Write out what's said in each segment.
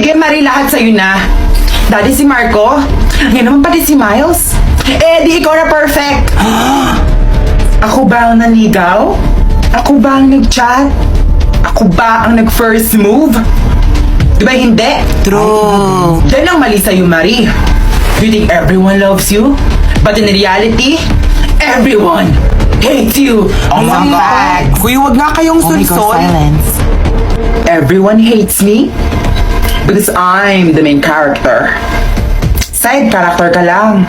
Sige, Marie, lahat sa'yo na. Dati si Marco, ngayon naman pati si Miles. Eh, di ikaw na perfect. Ako ba ang nanigaw? Ako ba ang nag-chat? Ako ba ang nag-first move? Di ba hindi? True. Yan ang mali sa'yo, Marie. You think everyone loves you? But in reality, everyone hates you. Oh my God. Kuya, wag nga kayong Oh my God, sulsol. silence. Everyone hates me because I'm the main character. Side character ka lang.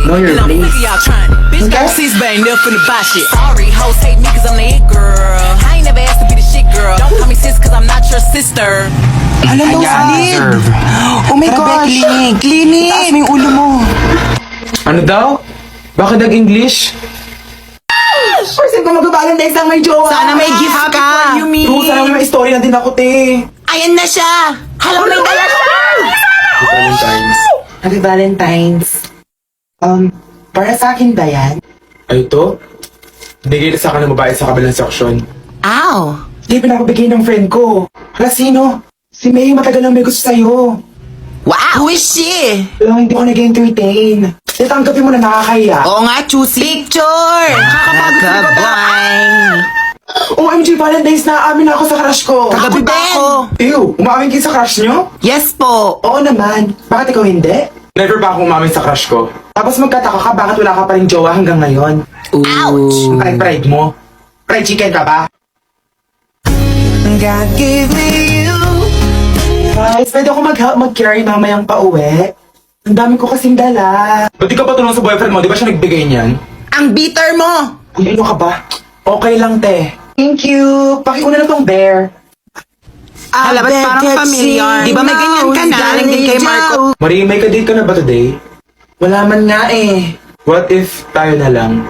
Know your place. Bitch, Okay. MCs bang up in the buy shit. Sorry, hoes hate me cause I'm the it girl. I ain't never asked to be the shit girl. Don't call me sis cause I'm not your sister. Alam mo, Salid. Oh my gosh. Klinik. Klinik. Taas mo yung ulo mo. Ano daw? Bakit nag-English? Person ko mag-Valentine's ang may jowa. Sana may gift Happy ka. for you, me. True, sana may story na din ako, te. Ayan na siya. Hala, may dala siya. Valentine's. Happy Valentine's. Para sa akin ba yan? Ay, ito? Bigay na sa akin ng babae sa kabilang section. Ow. Di pinapabigay ng friend ko. Hala, sino? Si May, matagal lang may gusto sa'yo. Wow. Who is she? Pero hindi ko nag-entertain. Tanggapin mo na nakakahiya. Oo nga, Chusi. Picture. Nakakabang. OMG, Valentine's na amin ako sa crush ko. Kagabi Ako pa din. ako. Ew, umamin kayo sa crush nyo? Yes po. Oo naman. Bakit ikaw hindi? Never pa akong umamin sa crush ko. Tapos magkataka ka, bakit wala ka pa rin jowa hanggang ngayon? Ouch. Ay, pride mo. Fried chicken ka ba? God gave me you. Guys, pwede ako mag-carry mamayang pauwi? Ang dami ko kasing dala. Ba't di ka pa tulong sa boyfriend mo? Di ba siya nagbigay niyan? Ang bitter mo. Uy, ano ka ba? Okay lang, te. Thank you. Pakiuna na tong bear. Hala, ba't parang familiar? Di ba may ganyan ka na? Galing din kay Marco. Marie, may kadate ka na ba today? Wala man nga eh. What if tayo na lang?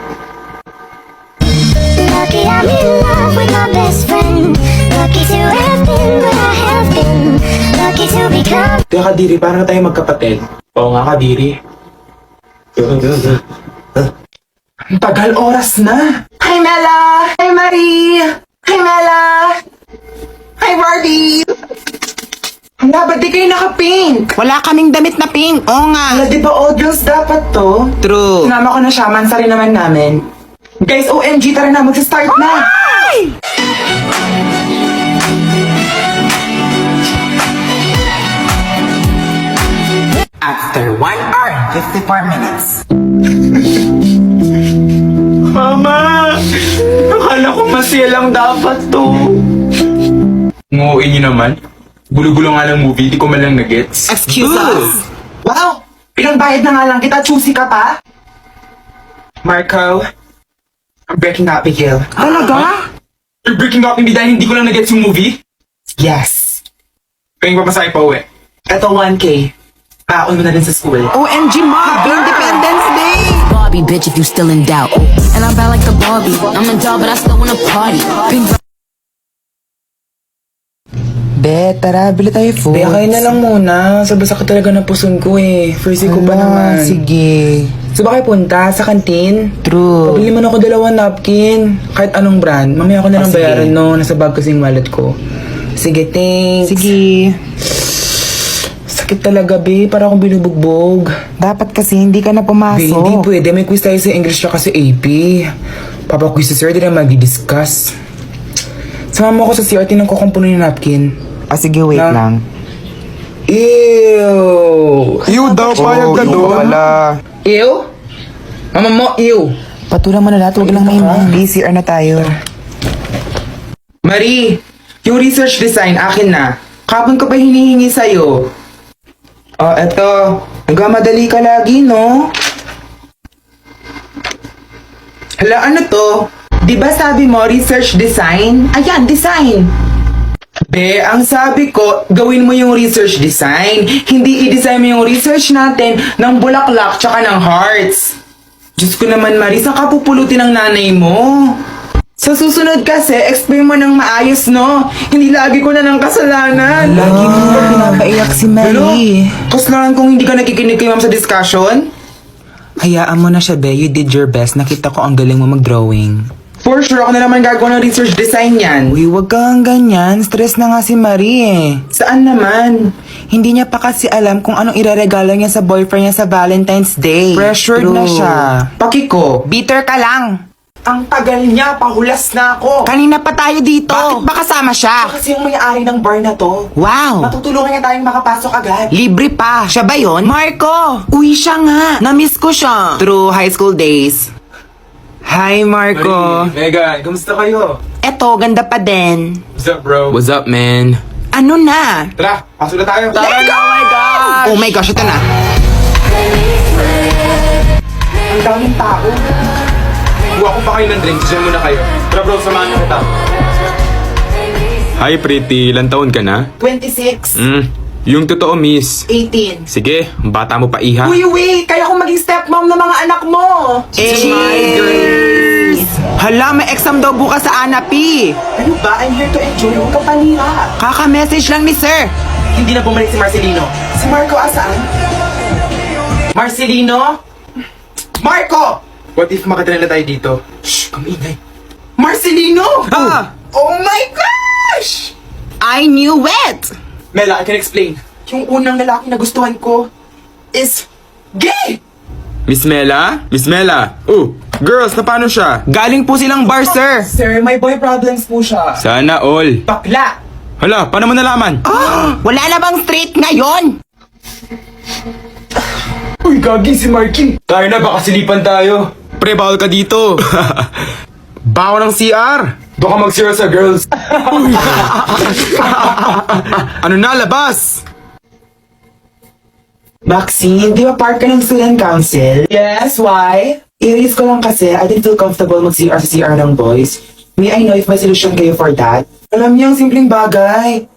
Lucky I'm in love with my best friend. Lucky to have been what I have been. Lucky to become. Kaya Kadiri, parang tayo magkapatid. Oo nga, Kadiri. Ang tagal oras na. Hi, Mela! Hi, Marie! Hi, Mela! Hi, Barbie! Hala, ba't di kayo naka-pink? Wala kaming damit na pink. Oo nga. Hala, di ba all girls dapat to? True. Sinama ko na siya, mansa rin naman namin. Guys, OMG, tara na, magsa-start na! After 1 hour and 54 minutes. Mama! Akala ko masaya lang dapat to. Nguuin niyo naman. Gulo-gulo nga ng movie, di ko man lang nagets. Excuse us. Wow! Pinangbayad na nga lang kita, choosy ka pa? Marco, I'm breaking up with you. Talaga? You're breaking up with me dahil hindi ko lang nagets yung movie? Yes. Kaya yung papasahe pa uwi. Eto 1K. Paon mo na din sa school. OMG, Ma! Happy Independence Day! Barbie, bitch, if you still in doubt. And I'm bad like the Barbie. I'm a doll, but I still wanna party. Pink Be, tara, bili tayo food. Kaya kayo na lang muna. Sobrang sakit talaga ng puson ko eh. First ko ba naman? Sige. So ba kayo punta sa kantin? True. Pabili man ako 2 napkin. Kahit anong brand. Mamaya ako na lang sige. bayaran no. Nasa bag kasing wallet ko. Sige, thanks. Sige. Sakit talaga, be. Para akong binubugbog. Dapat kasi hindi ka na Be, pumasok. hindi pwede. May quiz tayo sa English tsaka sa AP. Papa-quiz sa sir, di na mag-discuss. Sama mo ako sa CRT ng kukumpuno yung napkin. Ah, sige, wait Na- lang. Ew! Ew daw, payag ka doon. Ew? Mama mo, ew! Patulang mo na lahat, huwag lang may PCR na tayo. Marie, yung research design, akin na. Kapon ko pa hinihingi sa'yo. Oh, eto. Nagmamadali ka lagi, no? Hala, ano to? Di ba sabi mo, research design? Ayan, design! Be, ang sabi ko, gawin mo yung research design. Hindi i-design mo yung research natin ng bulaklak tsaka ng hearts. Diyos ko naman, Marie, saan ka pupulutin ng nanay mo? Sa susunod kasi, explain mo ng maayos, no? Hindi lagi ko na ng kasalanan. Lagi mo na pinapaiyak si Mary. Kasalanan kung hindi ka nakikinig kay ma'am sa discussion? Hayaan mo na siya, Be. You did your best. Nakita ko ang galing mo mag-drawing. For sure, ako na naman gagawa ng research design yan. Uy, wag kang ganyan. Stress na nga si Marie eh. Saan naman? Hindi niya pa kasi alam kung anong ireregalo niya sa boyfriend niya sa Valentine's Day. Pressured na True. siya. Pakiko. Bitter ka lang. Ang tagal niya, pahulas na ako. Kanina pa tayo dito. Bakit ba kasama siya? Kasi yung may-ari ng bar na to. Wow. Matutulungan niya tayong makapasok agad. Libre pa. Siya ba yun? Marco! Uy, siya nga. Na-miss ko siya. Through high school days. Hi, Marco. Megan, kamusta kayo? Eto, ganda pa din. What's up, bro? What's up, man? Ano na? Tara, pasok na tayo. Oh my gosh! Oh my gosh, ito na. Ang daming tao. Kuha ko pa kayo ng drinks. Diyan muna kayo. Tara, bro, samahan niyo kita. Hi, pretty. Ilan taon ka na? 26. Yung totoo, miss. 18. Sige, bata mo pa, iha. Uy, wait! Kaya ko maging stepmom ng mga anak mo! Cheers! Hala, may exam daw bukas sa Anapi. Ano ba? I'm here to enjoy. Huwag kang panira. Kaka-message lang ni sir. Hindi na bumalik si Marcelino. Si Marco asaan? Marcelino? Marco! What if makatira na tayo dito? Shh! Kamingay. Marcelino! Ah! Oh my gosh! I knew it! Mela, I can explain. Yung unang lalaki na gustuhan ko is gay! Miss Mela? Miss Mela? Oh, girls, na paano siya? Galing po silang bar, sir. Sir, may boy problems po siya. Sana all. Bakla! Hala, paano mo nalaman? Wala na bang straight ngayon? Uy, gagi si Marky. Tayo na, baka silipan tayo. Pre, bawal ka dito. Bawa ng CR. Doon ka mag-CR sa girls. Ano na, labas? Maxine, di ba part ka ng student council? Yes, why? I-raise ko lang kasi I didn't feel comfortable mag-CR sa CR ng boys. May I know if may solution kayo for that? Alam niyo ang simpleng bagay.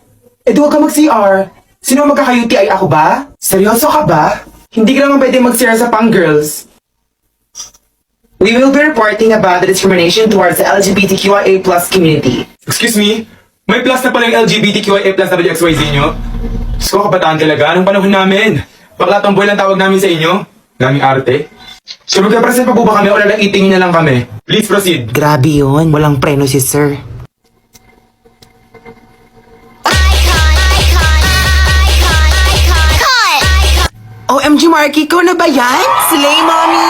Eh, di huwag ka mag-CR. Sino magkaka-UTI, ako ba? Seryoso ka ba? Hindi ka naman pwede mag-CR sa pang-girls. We will be reporting about the discrimination towards the LGBTQIA+ community. Excuse me? May plus na pala yung LGBTQIA+ WXYZ nyo? Diyos ko, kabataan talaga. Anong panahon namin? Bakla tomboy lang tawag namin sa inyo? Daming arte. So magka-present pa po ba kami o lalaitingin na lang kami? Please proceed. Grabe yun. Walang preno si sir. OMG, Marky, ikaw na ba yan? Slay, mommy!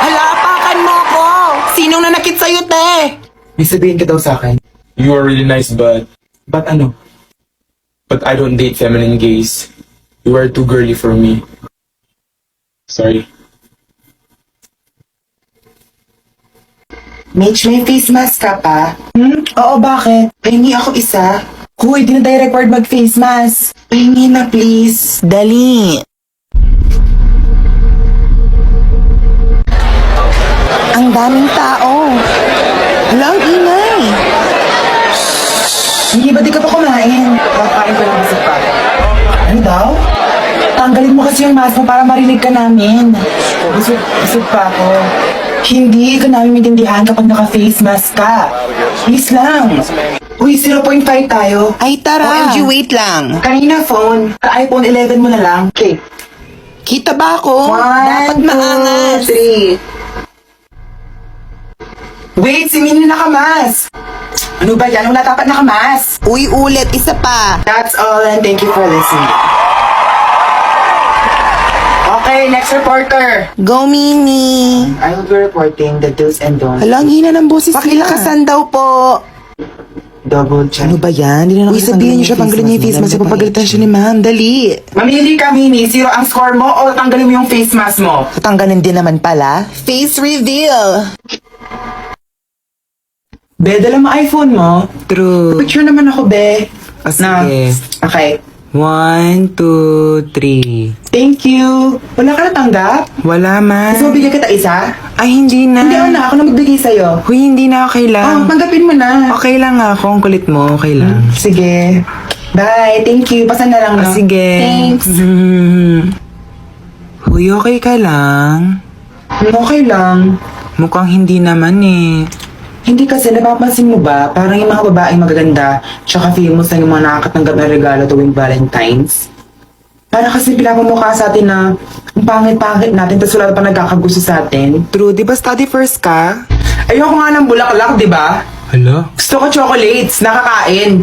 Halapakan mo ko! Sinong nanakit sa'yo, te? May sabihin ka daw sa akin. You are really nice, but Ba't ano? I don't date feminine gays. You are too girly for me. Sorry. Mitch, may face mask ka pa? Oo, bakit? Pahingi ako isa. Huy, di na tayo required mag-face mask. Pahingi na, please. Dali. Ang daming tao. Hala, ang ingay. Hindi ba di ka pa kumain? Kakain ko lang kasi pa. Ano daw? Tanggalin mo kasi yung mask mo para marinig ka namin. Busog pa ako. Hindi ka namin maintindihan kapag naka-face mask ka. Please lang. Uy, 0.5 tayo. Ay, tara. OMG, wait lang. Kanina phone. iPhone 11 mo na lang. Okay. Kita ba ako? Dapat maangas. 3. Wait, si Minnie nakamas. Ano ba yan? Wala dapat nakamas. Uy, ulit. Isa pa. That's all and thank you for listening. Okay, next reporter. Go, Mini. I will be reporting the do's and don'ts. Hala, ang hina ng boses Pakilakasan daw po. Double check. Ano ba yan? Hindi na Uy, sabihin niyo siya, tanggalin niyo yung face mask. Papagalitan siya ni ma'am. Dali. Mamili ka, Minnie. Zero ang score mo o tanggalin mo yung face mask mo? Tatanggalin din naman pala. Face reveal. Be, dala mo iPhone mo. True. Picture naman ako, be. sige. Okay. 1, 2, 3. Thank you. Wala ka natanggap? Wala man. Gusto mo bigyan kita isa? Ay, hindi na. Hindi, ako na magbigay sa'yo. Huy, hindi na. Okay lang. Tanggapin mo na. Okay lang nga ako. Ang kulit mo. Okay lang. Sige. Bye. Thank you. Pasan na lang, no? Sige. Thanks. Huy, okay ka lang? Okay lang. Mukhang hindi naman eh. Hindi kasi, napapansin mo ba, parang yung mga babaeng magaganda, tsaka famous na yung mga nakakatanggap na regalo tuwing Valentine's? Parang kasi pinapamukha sa atin na ang pangit-pangit natin, tapos wala pa nagkakagusto sa atin. True, di ba study first ka? Ayoko nga ng bulaklak, di ba? Hala? Gusto ko chocolates, nakakain.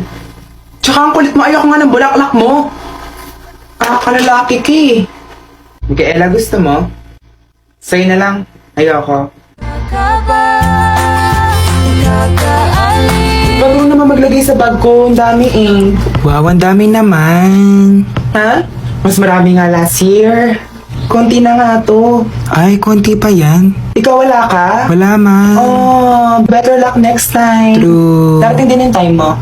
Tsaka ang kulit mo, ayoko nga ng bulaklak mo. Kalalaki ka eh. Micaela, gusto mo? Sa'yo na lang. Ayoko. Bago naman maglagay sa bag ko, ang dami eh. Wow, ang dami naman. Ha? Mas marami nga last year. Konti na nga to. Ay, konti pa yan. Ikaw wala ka? Wala man. Oh, better luck next time. True. Darating din yung time mo.